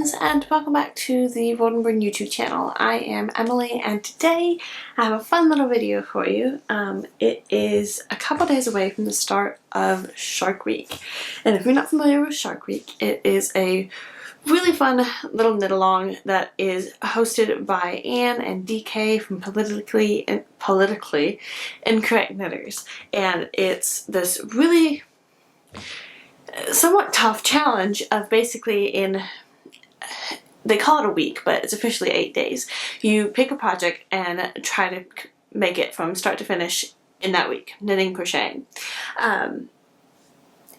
friends, and welcome back to the Rodenburn YouTube channel. I am Emily, and today I have a fun little video for you. It is a couple days away from the start of Shark Week, and if you're not familiar with Shark Week, it is a really fun little knit-along that is hosted by Anne and DK from Politically Incorrect Knitters, and it's this really somewhat tough challenge of basically they call it a week, but it's officially 8 days. You pick a project and try to make it from start to finish in that week, knitting, crocheting.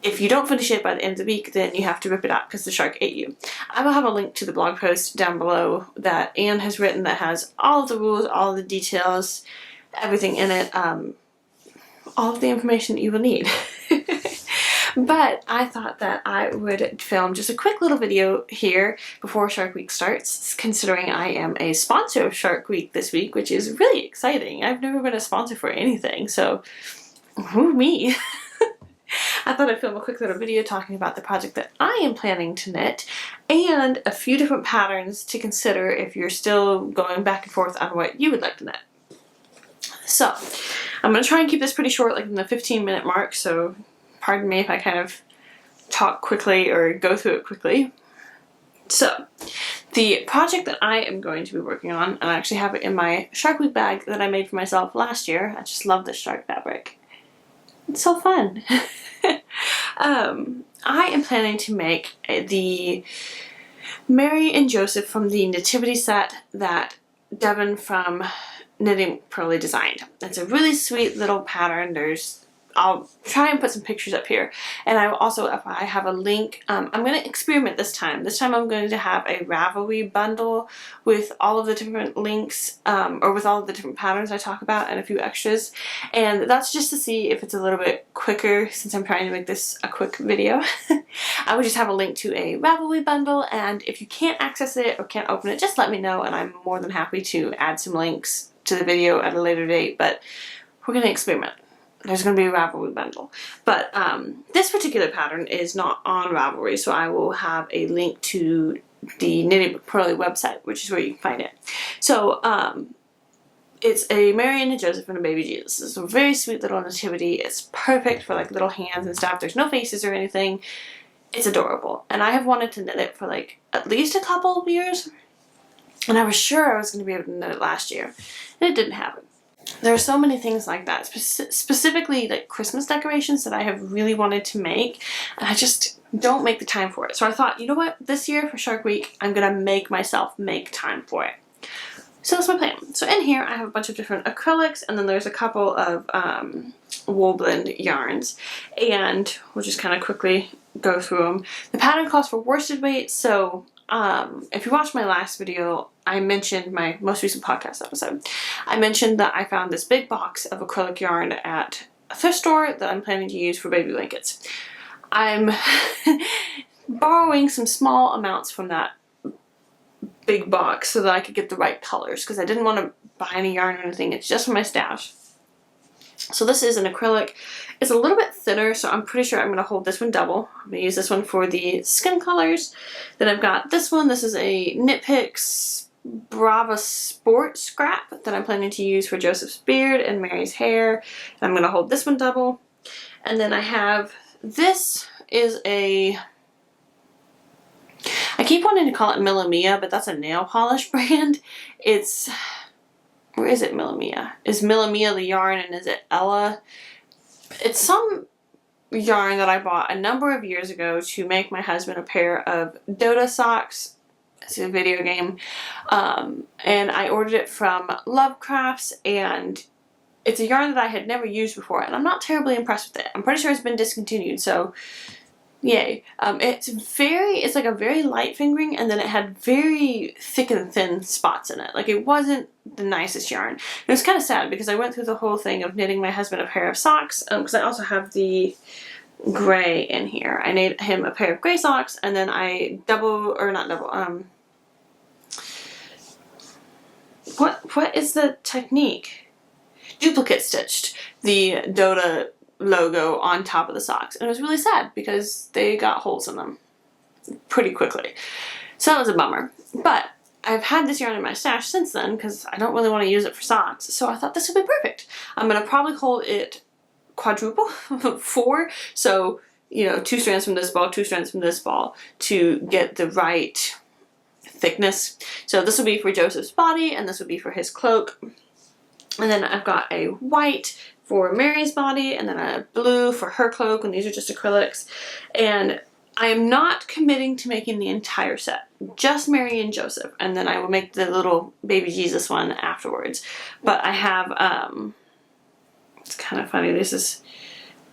If you don't finish it by the end of the week, then you have to rip it out because the shark ate you. I will have a link to the blog post down below that Anne has written that has all of the rules, all of the details, everything in it, all of the information that you will need. But I thought that I would film just a quick little video here before Shark Week starts, considering I am a sponsor of Shark Week this week, which is really exciting. I've never been a sponsor for anything, so who me? I thought I'd film a quick little video talking about the project that I am planning to knit and a few different patterns to consider if you're still going back and forth on what you would like to knit. So, I'm going to try and keep this pretty short, like in the 15-minute mark, so pardon me if I kind of talk quickly or go through it quickly. So, the project that I am going to be working on, and I actually have it in my Shark Week bag that I made for myself last year. I just love this shark fabric. It's so fun. I am planning to make the Mary and Joseph from the Nativity set that Devin from Knitting Pearly designed. It's a really sweet little pattern. I'll try and put some pictures up here, and I will also, if I have a link, I'm going to experiment this time. This time I'm going to have a Ravelry bundle with all of the different links, or with all of the different patterns I talk about and a few extras, and that's just to see if it's a little bit quicker since I'm trying to make this a quick video. I would just have a link to a Ravelry bundle, and if you can't access it or can't open it, just let me know, and I'm more than happy to add some links to the video at a later date, but we're going to experiment. There's going to be a Ravelry bundle. But this particular pattern is not on Ravelry, so I will have a link to the Knitting Pearly website, which is where you can find it. So it's a Mary and a Joseph and a baby Jesus. It's a very sweet little nativity. It's perfect for like little hands and stuff. There's no faces or anything. It's adorable. And I have wanted to knit it for like at least a couple of years. And I was sure I was going to be able to knit it last year. And it didn't happen. There are so many things like that, specifically like Christmas decorations that I have really wanted to make, and I just don't make the time for it. So I thought, you know what, this year for Shark Week, I'm going to make myself make time for it. So that's my plan. So in here I have a bunch of different acrylics, and then there's a couple of wool blend yarns, and we'll just kind of quickly go through them. The pattern calls for worsted weight, so if you watched my last video, I mentioned my most recent podcast episode. I mentioned that I found this big box of acrylic yarn at a thrift store that I'm planning to use for baby blankets. I'm borrowing some small amounts from that big box so that I could get the right colors, because I didn't want to buy any yarn or anything. It's just for my stash. So this is an acrylic. It's a little bit thinner, so I'm pretty sure I'm going to hold this one double. I'm going to use this one for the skin colors. Then I've got this one. This is a Knit Picks Brava Sport scrap that I'm planning to use for Joseph's beard and Mary's hair. And I'm going to hold this one double. And then I have, this is a, I keep wanting to call it Millamia, but that's a nail polish brand. It's, where is it, Millamia? Is Millamia the yarn, and is it Ella? It's some yarn that I bought a number of years ago to make my husband a pair of Dota socks. It's a video game. And I ordered it from Lovecrafts, and it's a yarn that I had never used before, and I'm not terribly impressed with it. I'm pretty sure it's been discontinued, so yay. It's like a very light fingering, and then it had very thick and thin spots in it. Like, it wasn't the nicest yarn. It was kind of sad because I went through the whole thing of knitting my husband a pair of socks, because I also have the gray in here. I knit him a pair of gray socks, and then I what is the technique? Duplicate stitched the Dota logo on top of the socks, and it was really sad because they got holes in them pretty quickly. So that was a bummer. But I've had this yarn in my stash since then because I don't really want to use it for socks. So I thought this would be perfect. I'm going to probably hold it quadruple, 4. So, you know, 2 strands from this ball, 2 strands from this ball to get the right thickness. So this will be for Joseph's body and this will be for his cloak. And then I've got a white for Mary's body and then a blue for her cloak, and these are just acrylics. And I am not committing to making the entire set, just Mary and Joseph, and then I will make the little baby Jesus one afterwards. But I have, it's kind of funny, this is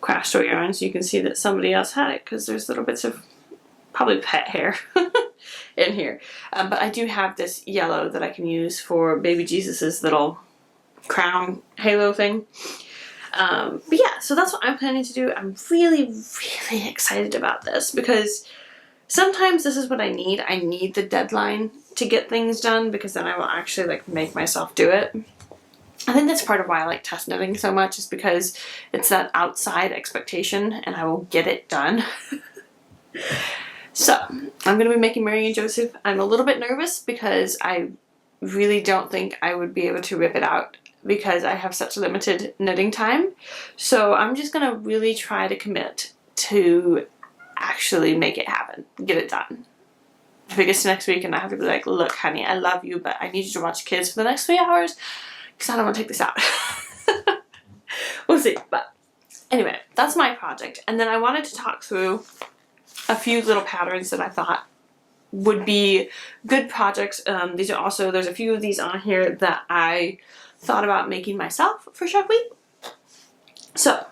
craft store yarn, so you can see that somebody else had it because there's little bits of probably pet hair in here. But I do have this yellow that I can use for baby Jesus's little crown halo thing. But yeah, so that's what I'm planning to do. I'm really, really excited about this because sometimes this is what I need. I need the deadline to get things done because then I will actually like make myself do it. I think that's part of why I like test knitting so much, is because it's that outside expectation and I will get it done. So I'm going to be making Mary and Joseph. I'm a little bit nervous because I really don't think I would be able to rip it out because I have such limited knitting time. So I'm just going to really try to commit to actually make it happen, get it done. If it gets to next week and I have to be like, look honey, I love you, but I need you to watch kids for the next 3 hours because I don't want to take this out. We'll see. But anyway, that's my project. And then I wanted to talk through a few little patterns that I thought would be good projects. These are also, there's a few of these on here that I thought about making myself for Shark Week. So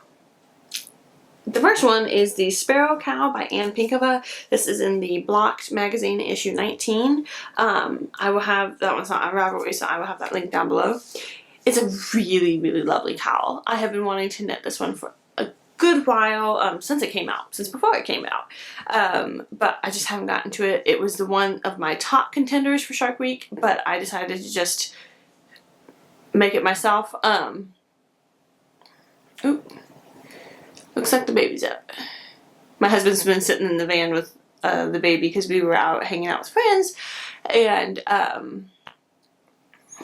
the first one is the Sparrow Cow by Anne Pinkova. This is in the Blocked magazine issue 19. I will have, that one's not on Ravelry, so I will have that link down below. It's a really, really lovely cowl. I have been wanting to knit this one for a good while, since it came out, since before it came out. But I just haven't gotten to it. It was the one of my top contenders for Shark Week, but I decided to just make it myself. Ooh, looks like the baby's up. My husband's been sitting in the van with the baby because we were out hanging out with friends, and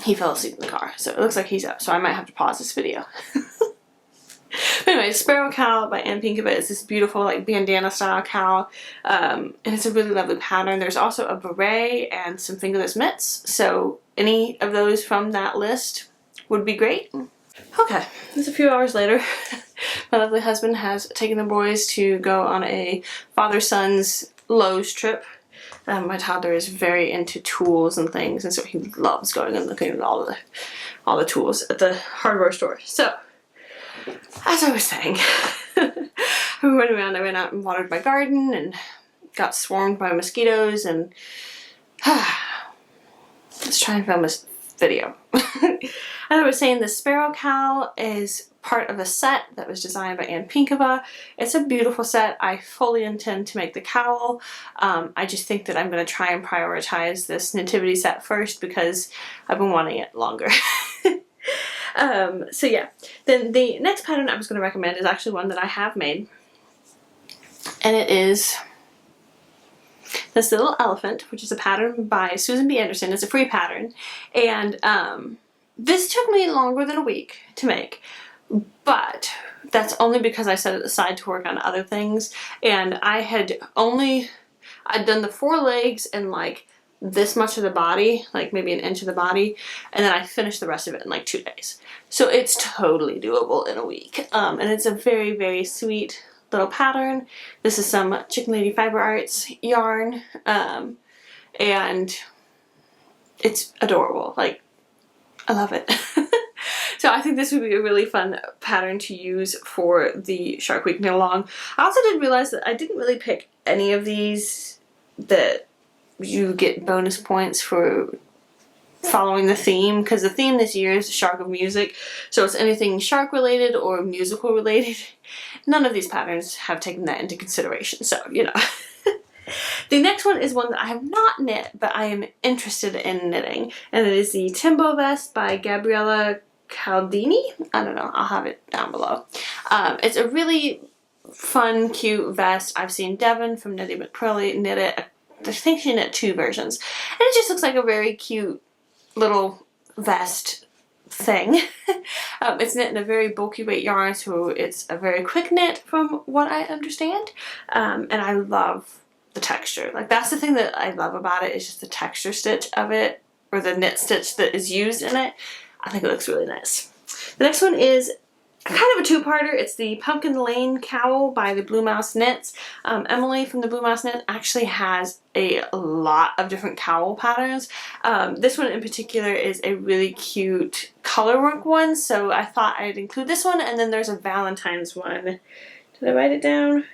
he fell asleep in the car, so it looks like he's up, so I might have to pause this video. But anyway, Sparrow Cowl by Anne Pinkova is this beautiful like bandana style cowl, and it's a really lovely pattern. There's also a beret and some fingerless mitts, so any of those from that list would be great. Okay, it's a few hours later. My lovely husband has taken the boys to go on a father-son's Lowe's trip. My toddler is very into tools and things, and so he loves going and looking at all the tools at the hardware store. So, as I was saying, we went around. I went out and watered my garden and got swarmed by mosquitoes, and let's try and film this video. As I was saying, the Sparrow Cowl is part of a set that was designed by Anne Pinkova. It's a beautiful set. I fully intend to make the cowl. I just think that I'm going to try and prioritize this nativity set first because I've been wanting it longer. So yeah, then the next pattern I was going to recommend is actually one that I have made, and it is this little elephant, which is a pattern by Susan B. Anderson. It's a free pattern, and this took me longer than a week to make, but that's only because I set it aside to work on other things, and I'd done the 4 legs and like this much of the body, like maybe an inch of the body, and then I finished the rest of it in like 2 days. So it's totally doable in a week, and it's a very, very sweet little pattern. This is some Chicken Lady Fiber Arts yarn, and it's adorable. Like, I love it. So I think this would be a really fun pattern to use for the Shark Week Knitalong. I also didn't realize that I didn't really pick any of these that you get bonus points for following the theme, because the theme this year is Shark of Music, so it's anything shark related or musical related. None of these patterns have taken that into consideration, so you know. The next one is one that I have not knit, but I am interested in knitting, and it is the Timbo Vest by Gabriella Caldini. I don't know, I'll have it down below. It's a really fun, cute vest. I've seen Devin from Knitty McCurley knit it a think she knit 2 versions. And it just looks like a very cute little vest thing. It's knit in a very bulky weight yarn, so it's a very quick knit from what I understand. And I love the texture. Like, that's the thing that I love about it, is just the texture stitch of it, or the knit stitch that is used in it. I think it looks really nice. The next one is kind of a two-parter. It's the Pumpkin Lane cowl by the Blue Mouse Knits. Emily from the Blue Mouse Knit actually has a lot of different cowl patterns. This one in particular is a really cute color work one, so I thought I'd include this one. And then there's a Valentine's one. Did I write it down?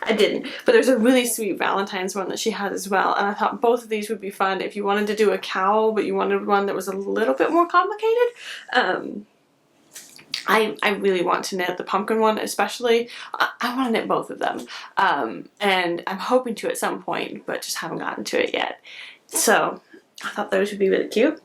I didn't, but there's a really sweet Valentine's one that she has as well, and I thought both of these would be fun if you wanted to do a cowl but you wanted one that was a little bit more complicated. I really want to knit the pumpkin one especially. I want to knit both of them, and I'm hoping to at some point, but just haven't gotten to it yet. So I thought those would be really cute.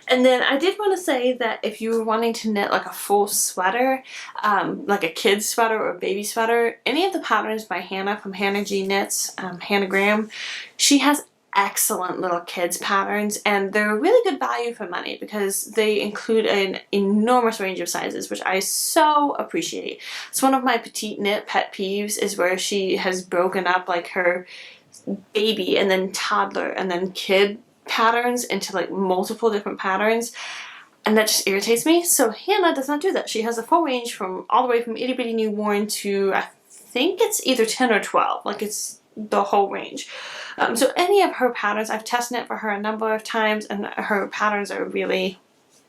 And then I did want to say that if you were wanting to knit like a full sweater, like a kid's sweater or a baby sweater, any of the patterns by Hannah from Hannah G Knits, Hannah Graham, she has excellent little kids patterns, and they're a really good value for money because they include an enormous range of sizes, which I so appreciate. It's one of my petite knit pet peeves, is where she has broken up like her baby and then toddler and then kid patterns into like multiple different patterns, and that just irritates me. So Hannah does not do that. She has a full range from all the way from itty bitty newborn to I think it's either 10 or 12, like it's the whole range. So any of her patterns, I've test knit for her a number of times, and her patterns are really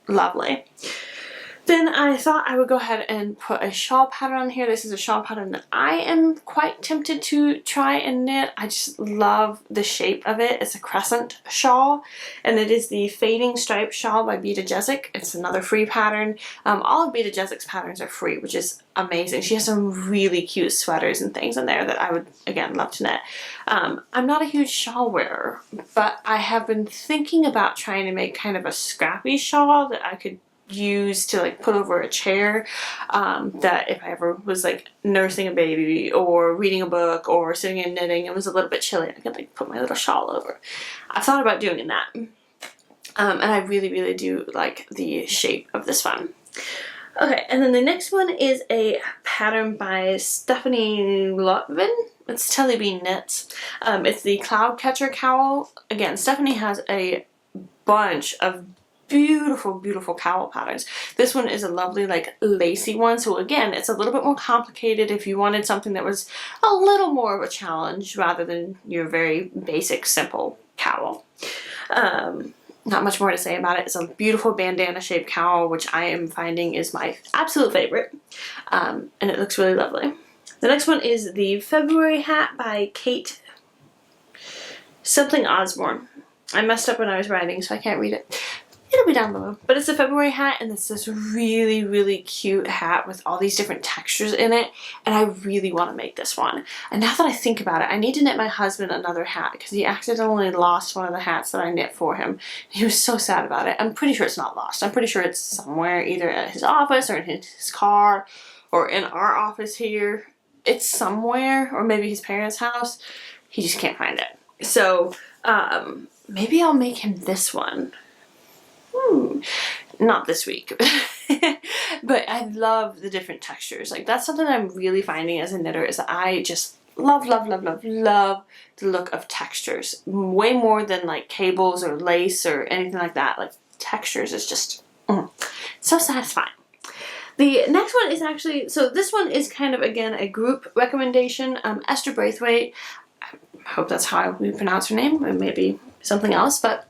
lovely. Then I thought I would go ahead and put a shawl pattern on here. This is a shawl pattern that I am quite tempted to try and knit. I just love the shape of it. It's a crescent shawl, and it is the Fading Striped Shawl by Beta Jezik. It's another free pattern. All of Beta Jezik's patterns are free, which is amazing. She has some really cute sweaters and things in there that I would, again, love to knit. I'm not a huge shawl wearer, but I have been thinking about trying to make kind of a scrappy shawl that I could use to like put over a chair, that if I ever was like nursing a baby or reading a book or sitting and knitting, it was a little bit chilly, I could like put my little shawl over. I thought about doing that, and I really do like the shape of this one. Okay, and then the next one is a pattern by Stephanie Lotvin. It's Telly Bean Knits. It's the Cloudcatcher cowl. Again, Stephanie has a bunch of beautiful cowl patterns. This one is a lovely like lacy one, so again it's a little bit more complicated if you wanted something that was a little more of a challenge rather than your very basic simple cowl. Not much more to say about it. It's a beautiful bandana shaped cowl, which I am finding is my absolute favorite, and it looks really lovely. The next one is the February hat by Kate something Osborne. I messed up when I was writing, so I can't read it. It'll be down below. But it's a February hat, and it's this really cute hat with all these different textures in it, and I really want to make this one. And now that I think about it, I need to knit my husband another hat because he accidentally lost one of the hats that I knit for him. He was so sad about it. I'm pretty sure it's not lost. I'm pretty sure it's somewhere, either at his office or in his car or in our office here. It's somewhere, or maybe his parents' house. He just can't find it. So maybe I'll make him this one. Not this week. But I love the different textures. Like, that's something I'm really finding as a knitter, is that I just love the look of textures. Way more than like cables or lace or anything like that. Like, textures is just so satisfying. The next one is actually, so this one is kind of, again, a group recommendation. Esther Braithwaite, I hope that's how we pronounce her name, or maybe something else, but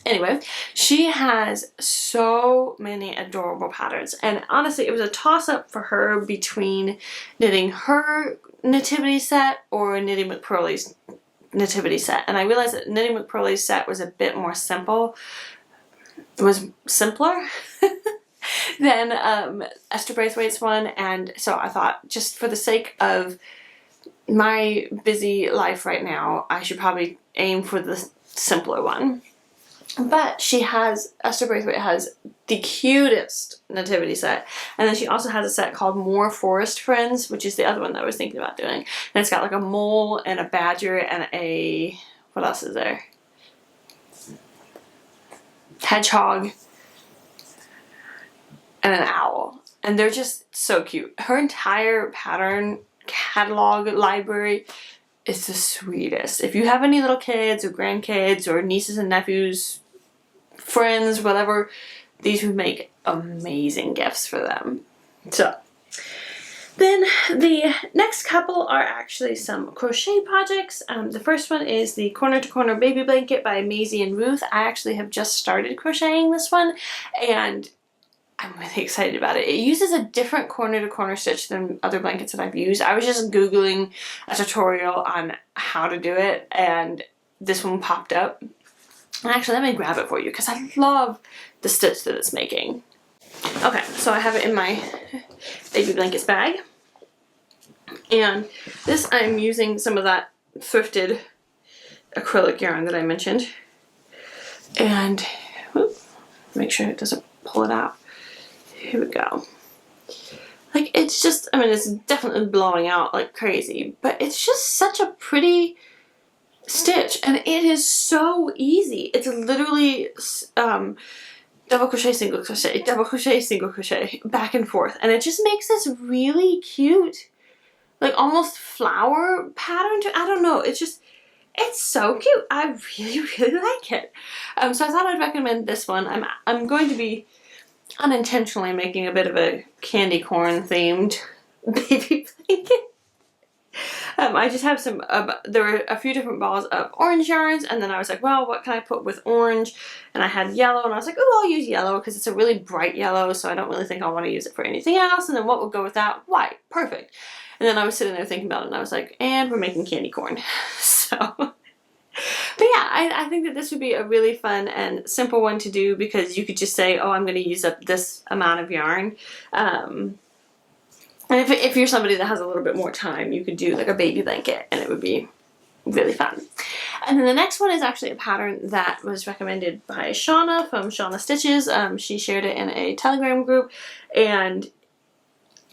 anyway, she has so many adorable patterns, and honestly it was a toss-up for her between knitting her nativity set or knitting McPurley's nativity set, and I realized that knitting McPurley's set was a bit more simple. It was simpler than Esther Braithwaite's one, and so I thought, just for the sake of my busy life right now, I should probably aim for the simpler one. But Esther Braithwaite has the cutest nativity set. And then she also has a set called More Forest Friends, which is the other one that I was thinking about doing. And it's got like a mole and a badger and what else is there? Hedgehog and an owl. And they're just so cute. Her entire pattern catalog library is the sweetest. If you have any little kids or grandkids or nieces and nephews, friends, whatever, these would make amazing gifts for them. So then the next couple are actually some crochet projects. The first one is the Corner to Corner Baby Blanket by Maisie and Ruth. I actually have just started crocheting this one, and I'm really excited about it. It uses a different corner to corner stitch than other blankets that I've used. I was just Googling a tutorial on how to do it, and this one popped up. And actually, let me grab it for you because I love the stitch that it's making. Okay, so I have it in my baby blankets bag. And this, I'm using some of that thrifted acrylic yarn that I mentioned. And make sure it doesn't pull it out. Here we go. Like, it's just, I mean, it's definitely blowing out like crazy, but it's just such a pretty stitch, and it is so easy. It's literally double crochet, single crochet, double crochet, single crochet, back and forth, and it just makes this really cute, like almost flower pattern. I don't know, it's so cute. I really, really like it. So I thought I'd recommend this one. I'm going to be unintentionally making a bit of a candy corn themed baby blanket. I just have some, there were a few different balls of orange yarns, and then I was like, well, what can I put with orange? And I had yellow, and I was like, oh, I'll use yellow because it's a really bright yellow, so I don't really think I'll want to use it for anything else. And then what would go with that? White. Perfect. And then I was sitting there thinking about it, and I was like, and we're making candy corn. So, but yeah, I think that this would be a really fun and simple one to do because you could just say, oh, I'm going to use up this amount of yarn. And if you're somebody that has a little bit more time, you could do like a baby blanket, and it would be really fun. And then the next one is actually a pattern that was recommended by Shauna from Shauna Stitches. She shared it in a Telegram group, and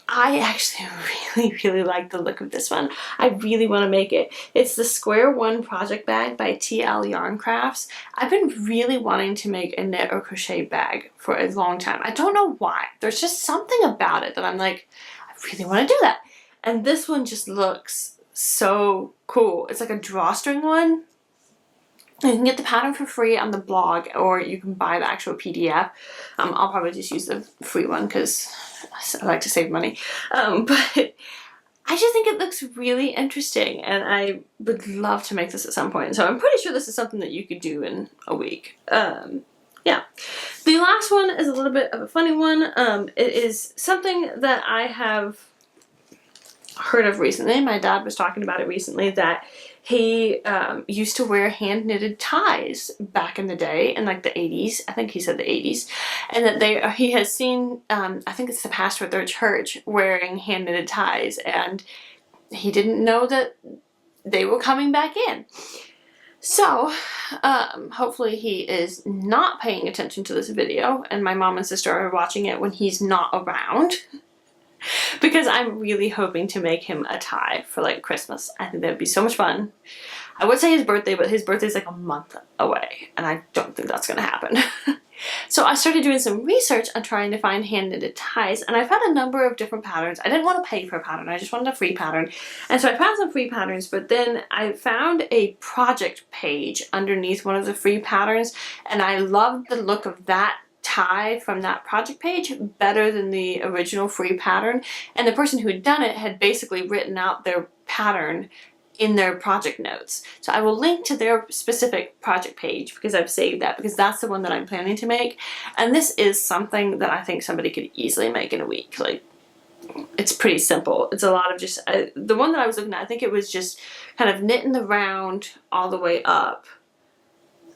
I actually really, really like the look of this one. I really want to make it. It's the Square One Project Bag by TL Yarn Crafts. I've been really wanting to make a knit or crochet bag for a long time. I don't know why. There's just something about it that I'm like, I really want to do that. And this one just looks so cool. It's like a drawstring one. You can get the pattern for free on the blog, or you can buy the actual PDF. I'll probably just use the free one because I like to save money. But I just think it looks really interesting, and I would love to make this at some point. So I'm pretty sure this is something that you could do in a week. Yeah. The last one is a little bit of a funny one. It is something that I have heard of recently. My dad was talking about it recently, that he used to wear hand-knitted ties back in the day, in like the 80s. I think he said the 80s. And that he has seen, I think it's the pastor at their church, wearing hand-knitted ties. And he didn't know that they were coming back in. So, hopefully he is not paying attention to this video, and my mom and sister are watching it when he's not around. Because I'm really hoping to make him a tie for like Christmas. I think that would be so much fun. I would say his birthday, but his birthday's like a month away, and I don't think that's going to happen. So I started doing some research on trying to find hand-knitted ties, and I found a number of different patterns. I didn't want to pay for a pattern, I just wanted a free pattern. And so I found some free patterns, but then I found a project page underneath one of the free patterns, and I loved the look of that tie from that project page better than the original free pattern. And the person who had done it had basically written out their pattern in their project notes. So I will link to their specific project page because I've saved that, because that's the one that I'm planning to make. And this is something that I think somebody could easily make in a week. Like, it's pretty simple. It's a lot of just, the one that I was looking at, I think it was just kind of knitting the round all the way up.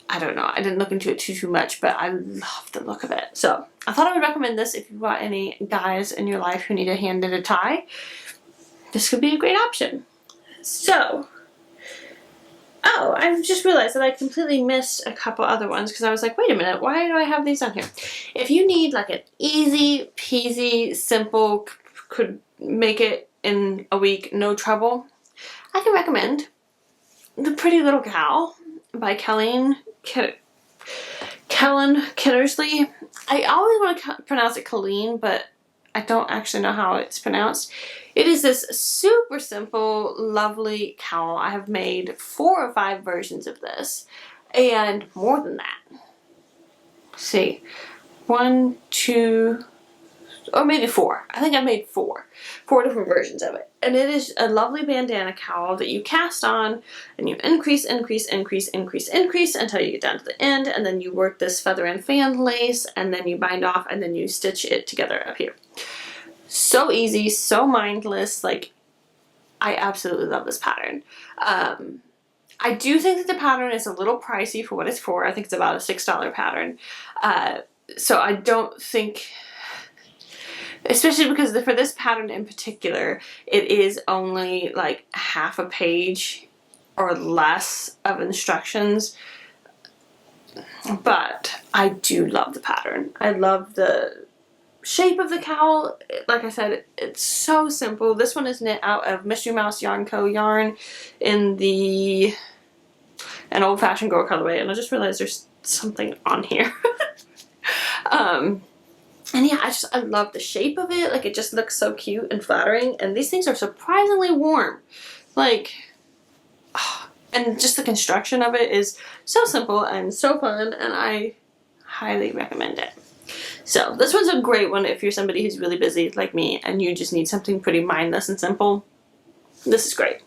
I don't know, I didn't look into it too much, but I love the look of it. So I thought I would recommend this if you've got any guys in your life who need a hand-knitted tie. This could be a great option. So Oh, I just realized that I completely missed a couple other ones because I was like, wait a minute, why do I have these on here? If you need like an easy peasy, simple, could make it in a week, no trouble, I can recommend The Pretty Little Cowl by Kellen Kittersley. I always want to pronounce it Colleen, but I don't actually know how it's pronounced. It is this super simple, lovely cowl. I have made 4 or 5 versions of this, and more than that. Let's see, 1, 2, or maybe 4. I think I made 4 different versions of it. And it is a lovely bandana cowl that you cast on, and you increase until you get down to the end, and then you work this feather and fan lace, and then you bind off, and then you stitch it together up here. So easy, so mindless. Like, I absolutely love this pattern. I do think that the pattern is a little pricey for what it's for. I think it's about a $6 pattern. So I don't think, especially because for this pattern in particular, it is only like half a page or less of instructions. But I do love the pattern. I love the shape of the cowl. Like I said, it's so simple. This one is knit out of Mystery Mouse Yarn Co. yarn in an old-fashioned girl colorway, and I just realized there's something on here. And yeah, I love the shape of it. Like, it just looks so cute and flattering, and these things are surprisingly warm. Like, and just the construction of it is so simple and so fun, and I highly recommend it. So this one's a great one if you're somebody who's really busy like me and you just need something pretty mindless and simple. This is great.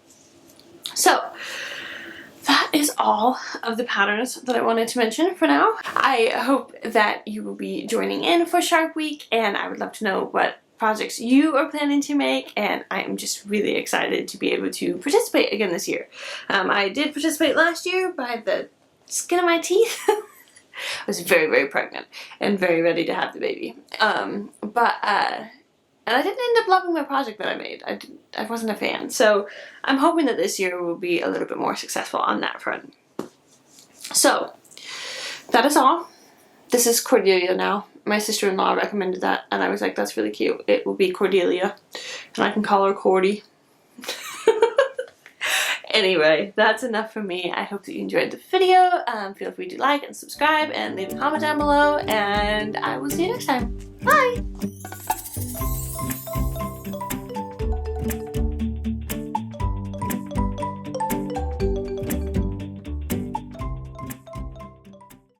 So that is all of the patterns that I wanted to mention for now. I hope that you will be joining in for Shark Week, and I would love to know what projects you are planning to make, and I am just really excited to be able to participate again this year. I did participate last year by the skin of my teeth. I was very, very pregnant and very ready to have the baby. And I didn't end up loving my project that I made. I wasn't a fan. So I'm hoping that this year will be a little bit more successful on that front. So that is all. This is Cordelia now. My sister-in-law recommended that, and I was like, that's really cute. It will be Cordelia, and I can call her Cordy. Anyway, that's enough for me. I hope that you enjoyed the video. Feel free to like and subscribe and leave a comment down below, and I will see you next time. Bye!